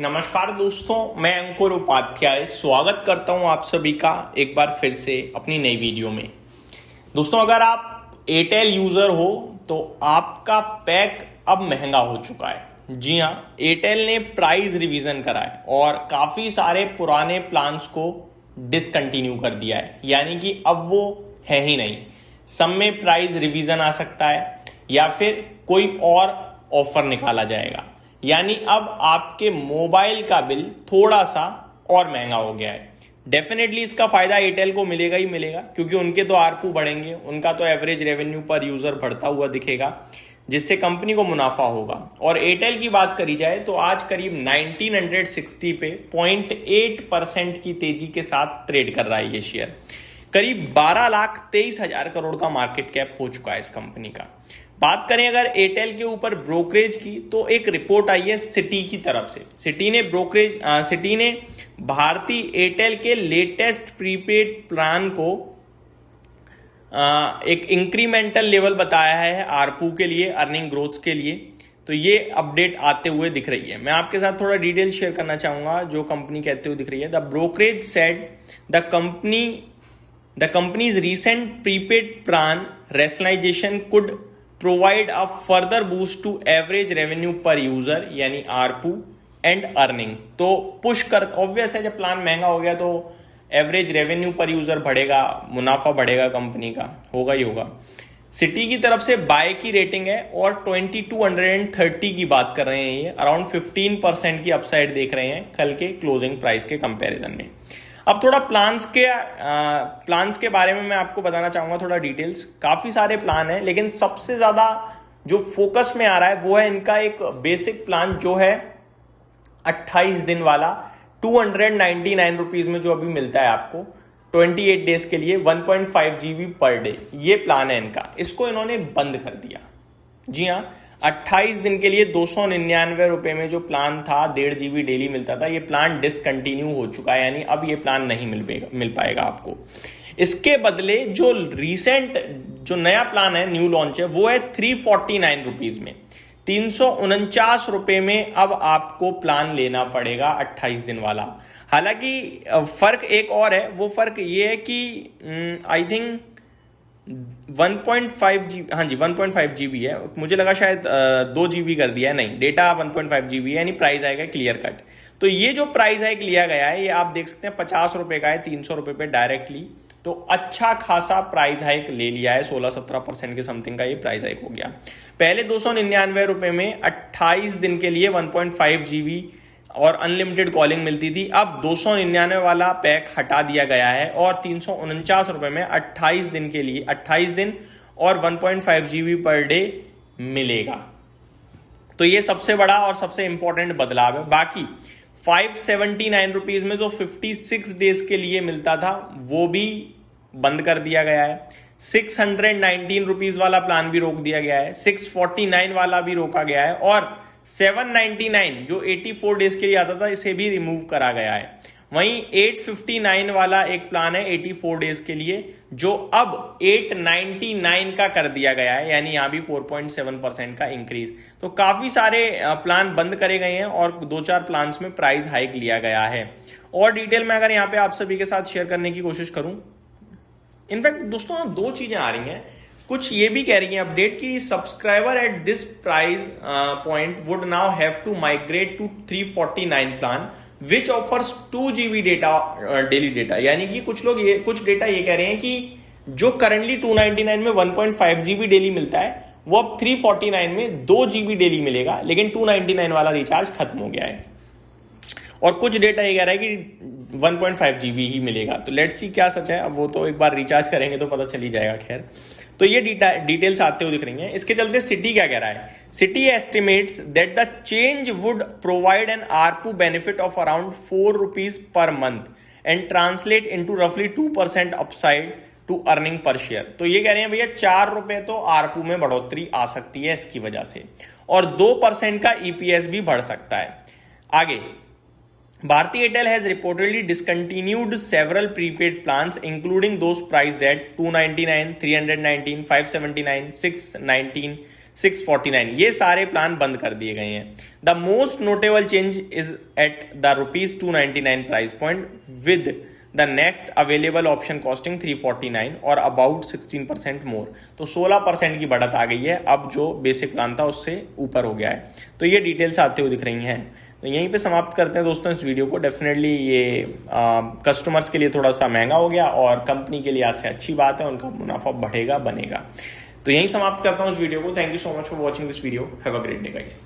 नमस्कार दोस्तों, मैं अंकुर उपाध्याय स्वागत करता हूं आप सभी का एक बार फिर से अपनी नई वीडियो में। दोस्तों, अगर आप एयरटेल यूजर हो तो आपका पैक अब महंगा हो चुका है। जी हां, एयरटेल ने प्राइस रिवीजन करा है और काफी सारे पुराने प्लान्स को डिसकंटिन्यू कर दिया है, यानी कि अब वो है ही नहीं। सब में प्राइस रिवीजन आ सकता है या फिर कोई और ऑफर निकाला जाएगा, यानी अब आपके मोबाइल का बिल थोड़ा सा और महंगा हो गया है। डेफिनेटली इसका फायदा एयरटेल को मिलेगा ही मिलेगा, क्योंकि उनके तो आरपू बढ़ेंगे, उनका तो एवरेज रेवेन्यू पर यूजर बढ़ता हुआ दिखेगा, जिससे कंपनी को मुनाफा होगा। और एयरटेल की बात करी जाए तो आज करीब 1960 पे 0.8% की तेजी के साथ ट्रेड कर रहा है ये शेयर। करीब 12,23,000 करोड़ का मार्केट कैप हो चुका है इस कंपनी का। बात करें अगर एयरटेल के ऊपर ब्रोकरेज की, तो एक रिपोर्ट आई है सिटी की तरफ से। सिटी ने भारतीय एयरटेल के लेटेस्ट प्रीपेड प्लान को एक इंक्रीमेंटल लेवल बताया है आरपू के लिए, अर्निंग ग्रोथ के लिए। तो ये अपडेट आते हुए दिख रही है। मैं आपके साथ थोड़ा डिटेल शेयर करना चाहूंगा जो कंपनी कहते हुए दिख रही है। The brokerage said the company's recent prepaid plan rationalization could provide a further boost to average revenue per user यानी ARPU and earnings। तो पुश कर, ऑब्वियस है, जब प्लान महंगा हो गया तो एवरेज रेवेन्यू पर यूजर बढ़ेगा, मुनाफा बढ़ेगा, कंपनी का होगा ही होगा। सिटी की तरफ से बाय की रेटिंग है और 2230 की बात कर रहे हैं। ये अराउंड 15% की अपसाइड देख रहे हैं कल के क्लोजिंग प्राइस के कंपैरिजन में। अब थोड़ा प्लान्स के बारे में मैं आपको बताना चाहूंगा, थोड़ा डिटेल्स। काफी सारे प्लान हैं, लेकिन सबसे ज्यादा जो फोकस में आ रहा है वो है इनका एक बेसिक प्लान जो है 28 दिन वाला 299 रुपीज में, जो अभी मिलता है आपको 28 डेज के लिए 1.5 GB पर डे। ये प्लान है इनका, इसको इन्होंने बंद कर दिया। जी हाँ, 28 दिन के लिए 299 रुपए में जो प्लान था 1.5 GB डेली मिलता था, ये प्लान डिसकंटिन्यू हो चुका है, यानी अब ये प्लान नहीं मिल पाएगा आपको। इसके बदले जो नया प्लान है, न्यू लॉन्च है, वो है 349 रुपीज में, 349 रुपए में अब आपको प्लान लेना पड़ेगा 28 दिन वाला। हालांकि फर्क एक और है, वो फर्क ये है कि आई थिंक 1.5 GB, हाँ जी 1.5 GB है, मुझे लगा शायद 2 GB कर दिया है। नहीं, डेटा 1.5 GB है, यानी प्राइस आएगा क्लियर कट। तो ये जो प्राइस हाइक लिया गया है, ये आप देख सकते हैं 50 रुपए का है, 300 रुपए पे डायरेक्टली। तो अच्छा खासा प्राइस हाइक ले लिया है, 16-17% के समथिंग का ये प्राइस हाइक हो गया। पहले 299 रुपए में 28 दिन के लिए 1.5 GB और अनलिमिटेड कॉलिंग मिलती थी। अब 299 वाला पैक हटा दिया गया है और 349 रुपए में 28 दिन के लिए 28 दिन और 1.5 GB पर डे मिलेगा। तो ये सबसे बड़ा और सबसे इंपॉर्टेंट बदलाव है। बाकी 579 रुपीज में जो 56 डेज के लिए मिलता था वो भी बंद कर दिया गया है। 619 रुपीज वाला प्लान भी रोक दिया गया है, 649 वाला भी रोका गया है और 799 जो 84 डेज के लिए आता था, इसे भी रिमूव करा गया है। वहीं 859 वाला एक प्लान है 84 डेज के लिए, जो अब 899 का कर दिया गया है, यानी यहां भी 4.7% का इंक्रीज। तो काफी सारे प्लान बंद करे गए हैं और 2-4 प्लान्स में प्राइस हाइक लिया गया है। और डिटेल में अगर यहां पे आप सभी के साथ शेयर करने की कोशिश करूं, इनफैक्ट दोस्तों 2 चीजें आ रही हैं। कुछ ये भी कह रही है अपडेट की subscriber at this price point would now have to migrate to 349 plan which offers 2 GB data, daily data. यानी कि कुछ डेटा ये कह रहे हैं कि जो करंटली 299 में 1.5 GB डेली मिलता है, वो अब 349 में 2 GB डेली मिलेगा, लेकिन 299 वाला रिचार्ज खत्म हो गया है। और कुछ डेटा ये कह रहा है कि 1.5 GB ही मिलेगा। तो लेट्स सी क्या सच है, अब वो तो एक बार रिचार्ज करेंगे तो पता चल ही जाएगा। खैर, तो ये डिटेल्स आते हुए दिख रही हैं। इसके चलते सिटी क्या कह रहा है, Citi estimates that the change would provide an ARPU benefit of around 4 rupees per month and translate into रफली 2% upside to earning per share. तो ये कह रहे हैं भैया 4 रुपए तो आरपू में बढ़ोतरी आ सकती है इसकी वजह से, और 2% का ईपीएस भी बढ़ सकता है। आगे, Bharti Airtel has reportedly discontinued several prepaid plans, including those priced at 299, 319, 579, 619, 649। ये सारे प्लान बंद कर दिए गए हैं। The most notable change is at the ₹299 price point with the next available option costing 349 और अबाउट 16% मोर। तो 16% की बढ़त आ गई है, अब जो बेसिक प्लान था उससे ऊपर हो गया है। तो ये डिटेल्स आते हुए दिख रही हैं। तो यहीं पे समाप्त करते हैं दोस्तों इस वीडियो को। डेफिनेटली ये कस्टमर्स के लिए थोड़ा सा महंगा हो गया और कंपनी के लिए आज से अच्छी बात है, उनका मुनाफा बढ़ेगा बनेगा। तो यहीं समाप्त करता हूँ इस वीडियो को। Thank you so much for watching this video. Have a great day guys.